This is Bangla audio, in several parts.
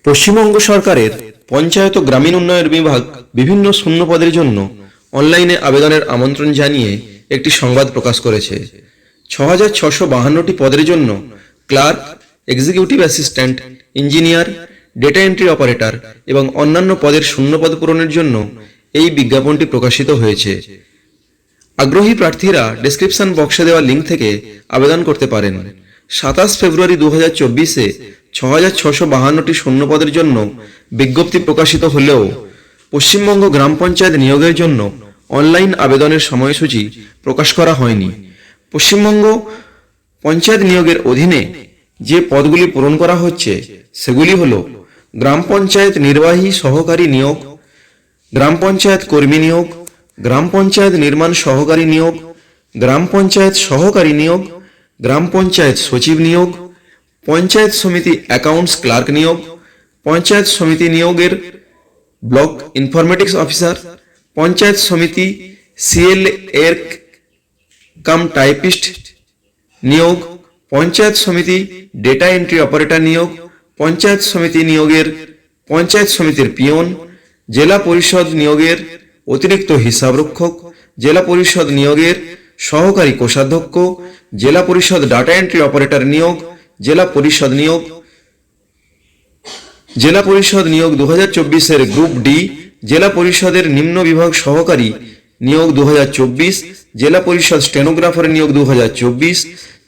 পশ্চিমবঙ্গ সরকারের পঞ্চায়েত ও গ্রামীণ উন্নয়ন বিভাগ বিভিন্ন শূন্য পদের জন্য অনলাইনে আবেদনের আমন্ত্রণ জানিয়ে একটি সংবাদ প্রকাশ করেছে। ৬,৬৫২টি পদের জন্য clerk, executive assistant, engineer, data entry operator এবং অন্যান্য পদের শূন্যপদ পূরণের জন্য এই বিজ্ঞাপনটি প্রকাশিত হয়েছে। আগ্রহী প্রার্থীরা ডেসক্রিপশন বক্সে দেওয়া লিঙ্ক থেকে আবেদন করতে পারেন। ২৭ ফেব্রুয়ারি ২০২৪-এ ৬,৬৫২টি শূন্যপদের জন্য বিজ্ঞপ্তি প্রকাশিত হলেও পশ্চিমবঙ্গ গ্রাম পঞ্চায়েত নিয়োগের জন্য অনলাইন আবেদনের সময়সূচি প্রকাশ করা হয়নি। পশ্চিমবঙ্গ পঞ্চায়েত নিয়োগের অধীনে যে পদগুলি পূরণ করা হচ্ছে সেগুলি হল গ্রাম পঞ্চায়েত নির্বাহী সহকারী নিয়োগ, গ্রাম পঞ্চায়েত কর্মী নিয়োগ, গ্রাম পঞ্চায়েত নির্মাণ সহকারী নিয়োগ, গ্রাম পঞ্চায়েত সহকারী নিয়োগ, গ্রাম পঞ্চায়েত সচিব নিয়োগ, পঞ্চায়েত সমিতি অ্যাকাউন্টস ক্লার্ক নিয়োগ, পঞ্চায়েত সমিতি নিয়োগের ব্লক ইনফরমেটিক্স অফিসার, পঞ্চায়েত সমিতি সিএল এর কাম টাইপিস্ট নিয়োগ, পঞ্চায়েত সমিতি ডেটা এন্ট্রি অপারেটর নিয়োগ, পঞ্চায়েত সমিতি নিয়োগের পঞ্চায়েত সমিতির পিয়ন, জেলা পরিষদ নিয়োগের অতিরিক্ত হিসাবরক্ষক, জেলা পরিষদ নিয়োগের সহকারী কোষাধ্যক্ষ, জেলা পরিষদ ডাটা এন্ট্রি অপারেটর নিয়োগ, জেলা পরিষদ নিয়োগ, জেলা পরিষদ নিয়োগ 2024-এর গ্রুপ ডি, জেলা পরিষদের নিম্ন বিভাগ সহকারী নিয়োগ 2024, জেলা পরিষদ স্টেনোগ্রাফার নিয়োগ 2024,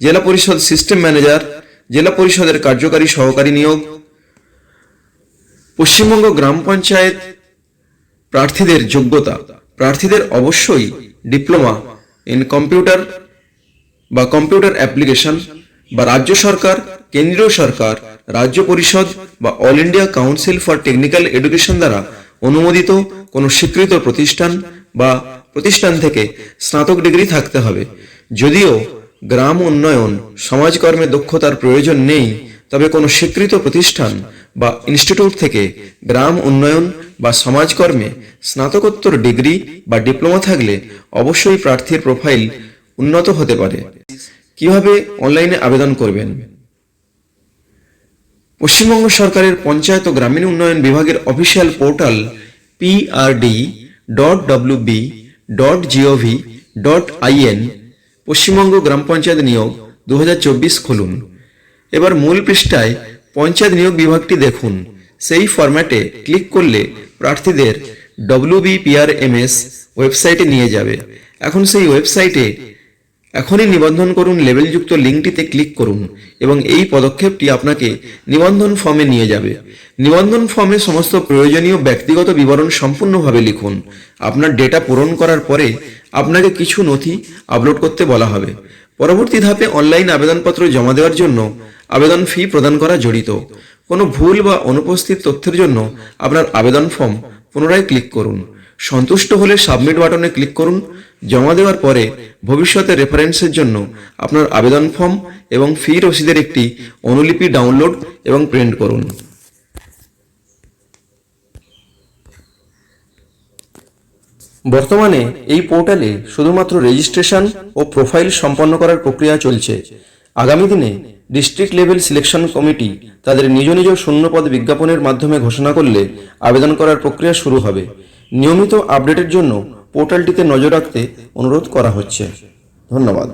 জেলা পরিষদ সিস্টেম ম্যানেজার, জেলা পরিষদের কার্যকারী সহকারী নিয়োগ। পশ্চিমবঙ্গ গ্রাম পঞ্চায়েত প্রার্থীদের যোগ্যতা: প্রার্থীদের অবশ্যই ডিপ্লোমা ইন কম্পিউটার বা কম্পিউটার অ্যাপ্লিকেশন বা রাজ্য সরকার, কেন্দ্রীয় সরকার, রাজ্য পরিষদ বা all India council for technical education দ্বারা অনুমোদিত কোনো স্বীকৃত প্রতিষ্ঠান বা প্রতিষ্ঠান থেকে স্নাতক ডিগ্রি থাকতে হবে। যদিও গ্রাম উন্নয়ন সমাজকর্মে দক্ষতার প্রয়োজন নেই, তবে কোনো স্বীকৃত প্রতিষ্ঠান বা ইনস্টিটিউট থেকে গ্রাম উন্নয়ন বা সমাজকর্মে স্নাতকোত্তর ডিগ্রি বা ডিপ্লোমা থাকলে অবশ্যই প্রার্থীর প্রোফাইল উন্নত হতে পারে। কিভাবে অনলাইনে আবেদন করবেন? পশ্চিমবঙ্গ সরকারের পঞ্চায়েত ও গ্রামীণ উন্নয়ন বিভাগের অফিসিয়াল পোর্টাল prd.wb.gov.in পশ্চিমবঙ্গ গ্রাম পঞ্চায়েত নিয়োগ 2024 খুলুন। এবার মূল পৃষ্ঠায় পঞ্চায়েত নিয়োগ বিভাগটি দেখুন। সেই ফরম্যাটে ক্লিক করলে প্রার্থীদের WBPRMS ওয়েবসাইটে নিয়ে যাবে। এখন সেই ওয়েবসাইটে এখনই নিবন্ধন করুন লেবেলযুক্ত লিঙ্কটিতে ক্লিক করুন এবং এই পদক্ষেপটি আপনাকে নিবন্ধন ফর্মে নিয়ে যাবে। নিবন্ধন ফর্মে সমস্ত প্রয়োজনীয় ব্যক্তিগত বিবরণ সম্পূর্ণভাবে লিখুন। আপনার ডেটা পূরণ করার পরে আপনাকে কিছু নথি আপলোড করতে বলা হবে। পরবর্তী ধাপে অনলাইন আবেদনপত্র জমা দেওয়ার জন্য আবেদন ফি প্রদান করা জড়িত। কোনো ভুল বা অনুপস্থিত তথ্যের জন্য আপনার আবেদন ফর্ম পুনরায় ক্লিক করুন। সন্তুষ্ট হলে সাবমিট বাটনে ক্লিক করুন। জমা দেওয়ার পরে ভবিষ্যতে রেফারেন্সের জন্য আপনার আবেদন ফর্ম এবং ফি রসিদের একটি অনুলিপি ডাউনলোড এবং প্রিন্ট করুন। বর্তমানে এই পোর্টালে শুধুমাত্র রেজিস্ট্রেশন ও প্রোফাইল সম্পন্ন করার প্রক্রিয়া চলছে। আগামী দিনে ডিস্ট্রিক্ট লেভেল সিলেকশন কমিটি তাদের নিজ নিজ শূন্যপদ বিজ্ঞাপনের মাধ্যমে ঘোষণা করলে আবেদন করার প্রক্রিয়া শুরু হবে। নিয়মিত আপডেটের জন্য পোর্টালটিতে নজর রাখতে অনুরোধ করা হচ্ছে। ধন্যবাদ।